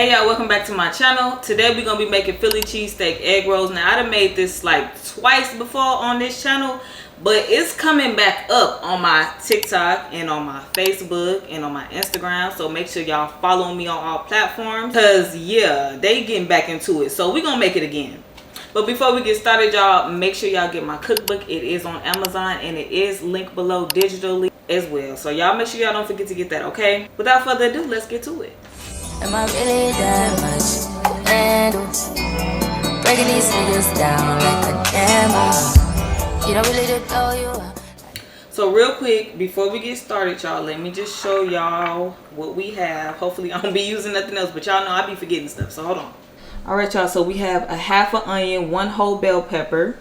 Hey y'all, welcome back to my channel. Today we're gonna be making Philly cheesesteak egg rolls. Now I done made this like twice before on this channel, but it's coming back up on my TikTok and on my Facebook and on my Instagram. So make sure y'all follow me on all platforms, cause yeah, they getting back into it. So we're gonna make it again. But before we get started, y'all, make sure y'all get my cookbook. It is on Amazon and it is linked below digitally as well. So y'all make sure y'all don't forget to get that, okay? Without further ado, let's get to it. Am I really that much and breaking these niggas down like a camera? You don't really know you. So real quick, before we get started, y'all, let me just show y'all what we have. Hopefully I don't be using nothing else, but y'all know I be forgetting stuff, so hold on. All right, y'all, so we have a half an onion, 1 whole bell pepper.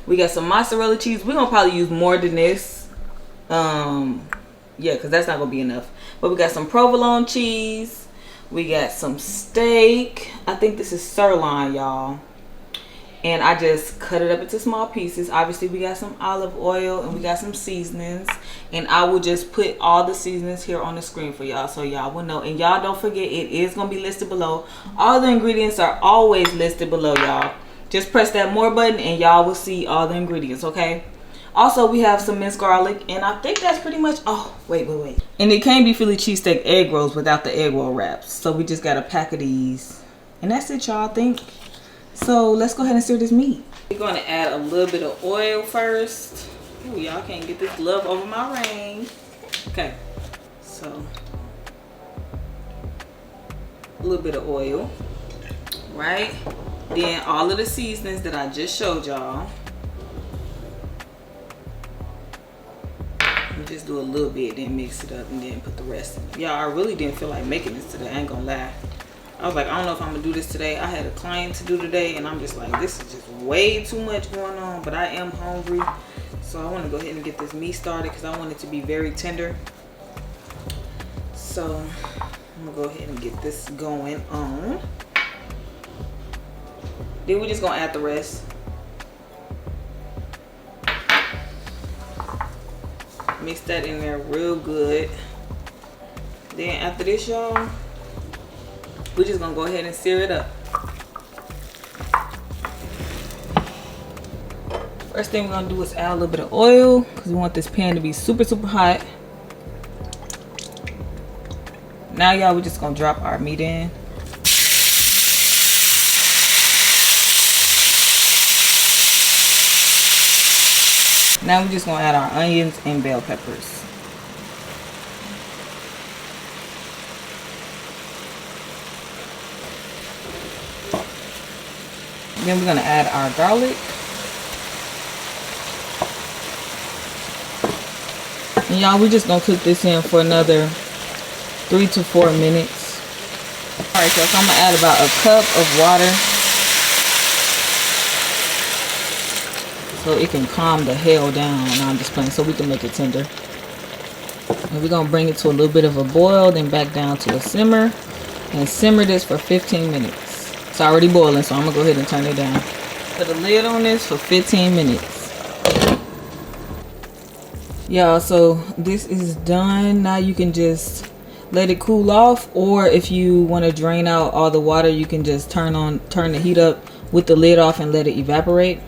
We got some mozzarella cheese. We're gonna probably use more than this. Yeah, because that's not gonna be enough. But we got some provolone cheese. We got some steak. I think this is sirloin, y'all. And I just cut it up into small pieces. Obviously, we got some olive oil and we got some seasonings. And I will just put all the seasonings here on the screen for y'all so y'all will know. And y'all don't forget, it is going to be listed below. All the ingredients are always listed below, y'all. Just press that more button and y'all will see all the ingredients, okay? Also, we have some minced garlic, and I think that's pretty much, oh, wait. And it can't be Philly cheesesteak egg rolls without the egg roll wraps. So we just got a pack of these. And that's it, y'all, I think. So let's go ahead and sear this meat. We're going to add a little bit of oil first. Ooh, y'all can't get this glove over my ring. Okay, so a little bit of oil, right? Then all of the seasonings that I just showed y'all. Just do a little bit, then mix it up, and then put the rest in. Y'all, I really didn't feel like making this today. I ain't gonna lie. I was like, I don't know if I'm gonna do this today. I had a client to do today, and I'm just like, this is just way too much going on. But I am hungry, so I want to go ahead and get this meat started because I want it to be very tender. So I'm gonna go ahead and get this going on. Then we're just gonna add the rest. Mix that in there real good. Then after this, y'all, we're just gonna go ahead and sear it up. First thing we're gonna do is add a little bit of oil because we want this pan to be super hot. Now, y'all, we're just gonna drop our meat in. Now we're just gonna add our onions and bell peppers. Then we're gonna add our garlic. And y'all, we're just gonna cook this in for another 3 to 4 minutes. All right, so I'm gonna add about a cup of water, so it can calm the hell down. And I'm just playing, so we can make it tender. And we're gonna bring it to a little bit of a boil, then back down to a simmer, and simmer this for 15 minutes. It's already boiling, so I'm gonna go ahead and turn it down. Put a lid on this for 15 minutes. Y'all, so this is done. Now you can just let it cool off, or if you want to drain out all the water, you can just turn the heat up with the lid off and let it evaporate.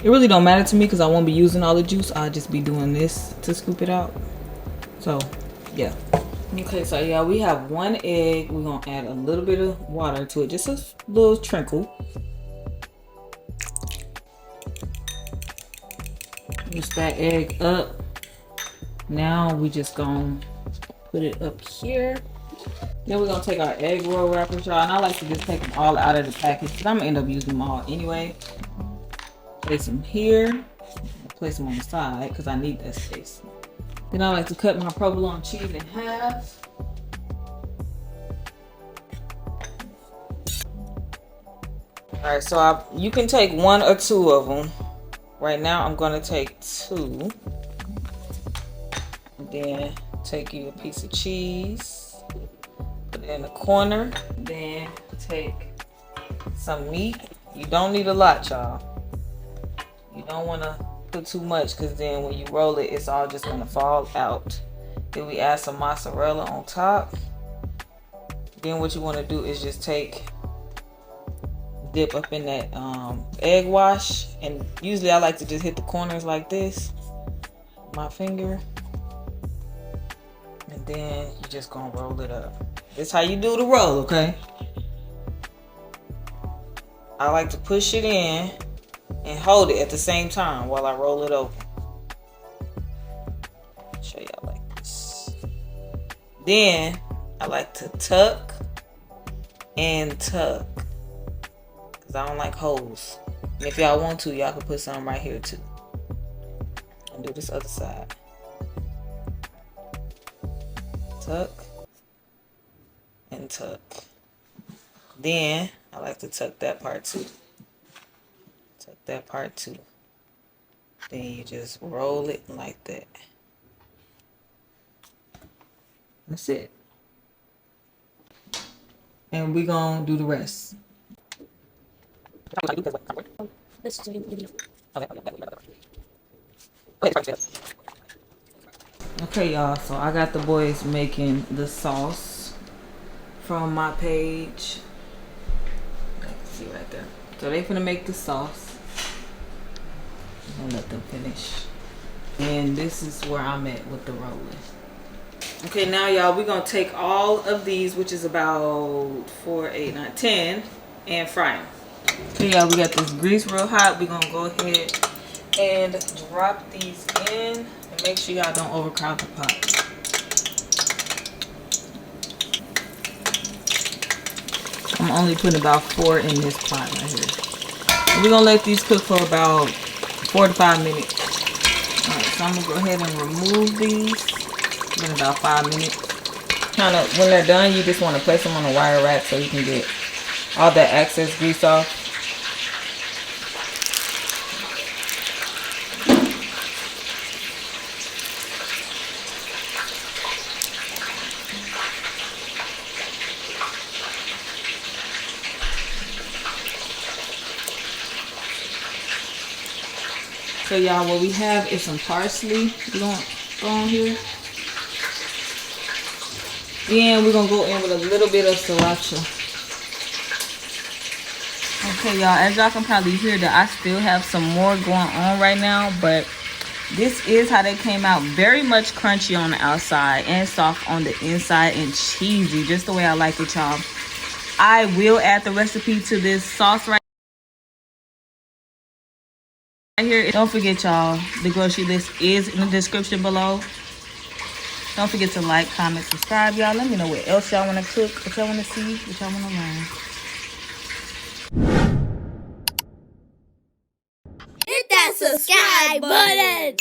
It really don't matter to me because I won't be using all the juice. I'll just be doing this to scoop it out. So, yeah. Okay, so yeah, we have 1 egg. We're going to add a little bit of water to it. Just a little trickle. Mix that egg up. Now we just going to put it up here. Then we're going to take our egg roll wrappers, y'all. And I like to just take them all out of the package because I'm going to end up using them all anyway. Place them here. Place them on the side because I need that space. Then I like to cut my provolone cheese in half. Alright, so you can take 1 or 2 of them. Right now I'm going to take 2. And then take you a piece of cheese. Put it in the corner. Then take some meat. You don't need a lot, y'all. You don't want to put too much because then when you roll it, it's all just going to fall out. Then we add some mozzarella on top. Then what you want to do is just dip up in that egg wash, and usually I like to just hit the corners like this, my finger, and then you just gonna roll it up. That's how you do the roll, okay? I like to push it in and hold it at the same time while I roll it open. Show y'all like this. Then I like to tuck and tuck, because I don't like holes. And if y'all want to, y'all can put some right here too. And do this other side. Tuck and tuck. Then I like to tuck that part too. Tuck that part too. Then you just roll it like that. That's it. And we're gonna do the rest. Okay, y'all, so I got the boys making the sauce from my page. You can see right there. So they finna make the sauce. I'm gonna let them finish. And this is where I'm at with the rolling. Okay, now y'all, we're gonna take all of these, which is about 4, 8, 9, 10, and fry them. Okay, y'all, we got this grease real hot. We're gonna go ahead and drop these in, and make sure y'all don't overcrowd the pot. I'm only putting about 4 in this pot right here. And we're gonna let these cook for about 4 to 5 minutes. All right, so I'm gonna go ahead and remove these. In about 5 minutes. Kind of, when they're done, you just want to place them on a wire rack so you can get all that excess grease off. So y'all, what we have is some parsley. We're going to go on here. Then we're going to go in with a little bit of Sriracha. Okay, y'all, as y'all can probably hear that I still have some more going on right now, but this is how they came out. Very much crunchy on the outside and soft on the inside and cheesy, just the way I like it, y'all. I will add the recipe to this sauce right here. Don't forget, y'all, the grocery list is in the description below. Don't forget to like, comment, subscribe, y'all. Let me know what else y'all want to cook, what y'all want to see, what y'all want to learn. Hit that subscribe button.